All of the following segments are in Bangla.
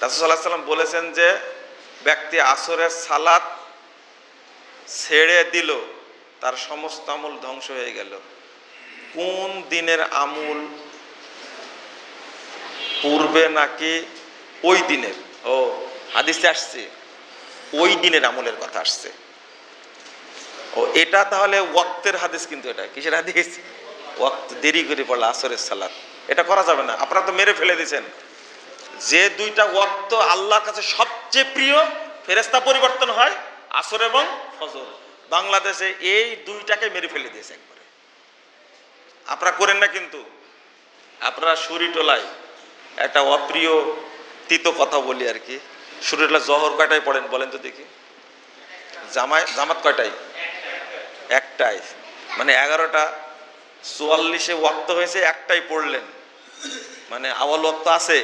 রাসূল সাল্লাল্লাহু আলাইহি ওয়াসাল্লাম বলেছেন যে ব্যক্তি আসরের সালাত ছেড়ে দিল তার সমস্ত আমল ধ্বংস হয়ে গেল। কোন দিনের আমল, পূর্বে নাকি ওই দিনের? ও হাদিসে আসছে ওই দিনের আমলের কথা আসছে। ও এটা তাহলে ওয়াক্তের হাদিস, কিন্তু এটা কিসের হাদিস? ওয়াক্ত, দেরি করে পড়লা আসরের সালাত, এটা করা যাবে না। আপনারা তো মেরে ফেলে দিয়েছেন। যে দুইটা ওয়াক্ত আল্লাহর কাছে সবচেয়ে প্রিয়, ফেরেশতা পরিবর্তন হয়, আসর এবং ফজর, বাংলাদেশে এই দুইটাকে মেরে ফেলে দিয়েছে একবারে। আপনারা করেন না, কিন্তু আপনারা শরীটোলায় একটা অপ্রিয় তিতো কথা বলি আর কি। শরীটোলা জহর কয়টায় পড়েন বলেন তো দেখি? জামাত কয়টায়? একটাই। মানে 11টা 44-এ ওয়াক্ত হয়েছে, একটাই পড়লেন। মানে আওয়াল ওয়াক্ত আছে,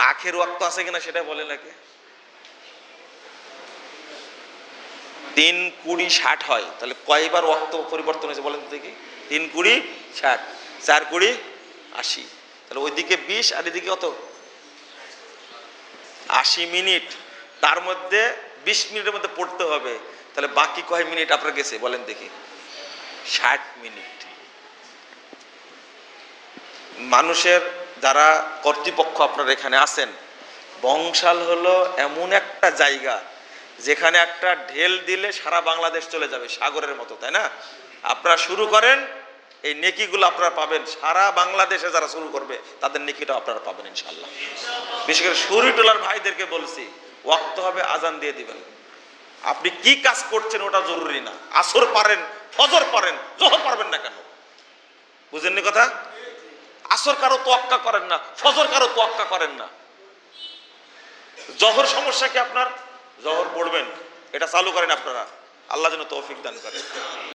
আখের ওয়াক্ত আছে কিনা সেটা বলে নাকি? 3, 20, 60 হয়, তাহলে কয়বার ওয়াক্ত পরিবর্তন হয়েছে বলেন তো দেখি? 3, 20, 60, 4, 20, 80, তাহলে ওইদিকে 20 আর এদিকে কত? 80 মিনিট। তার মধ্যে 20 মিনিটের মধ্যে পড়তে হবে, তাহলে বাকি কয় মিনিট আপনার গেছে বলেন দেখি? 60 মিনিট। মানুষের যারা কর্তৃপক্ষ আপনারা এখানে আছেন, বংশাল হলো এমন একটা জায়গা যেখানে একটা ঢেল দিলে সারা বাংলাদেশ চলে যাবে, সাগরের মতো, তাই না? আপনারা শুরু করেন, এই নেকিগুলো আপনারা পাবেন। সারা বাংলাদেশে যারা শুরু করবে তাদের নেকিটা আপনারা পাবেন ইনশাআল্লাহ। বিশেষ করে শরীটোলার ভাইদেরকে বলছি, ওয়াক্ত হবে, আজান দিয়ে দিবেন। আপনি কি কাজ করছেন ওটা জরুরি না। আসর পারেন, ফজর পারেন, জোহর পারবেন না কেন? বুঝেননি কথা? আসর কারো তোয়াক্কা করেন না, ফজর কারো তোয়াক্কা করেন না। জোহর সমস্যা কি আপনার? জোহর পড়বেন, এটা চালু করেন আপনারা। আল্লাহ যেন তৌফিক দান করেন।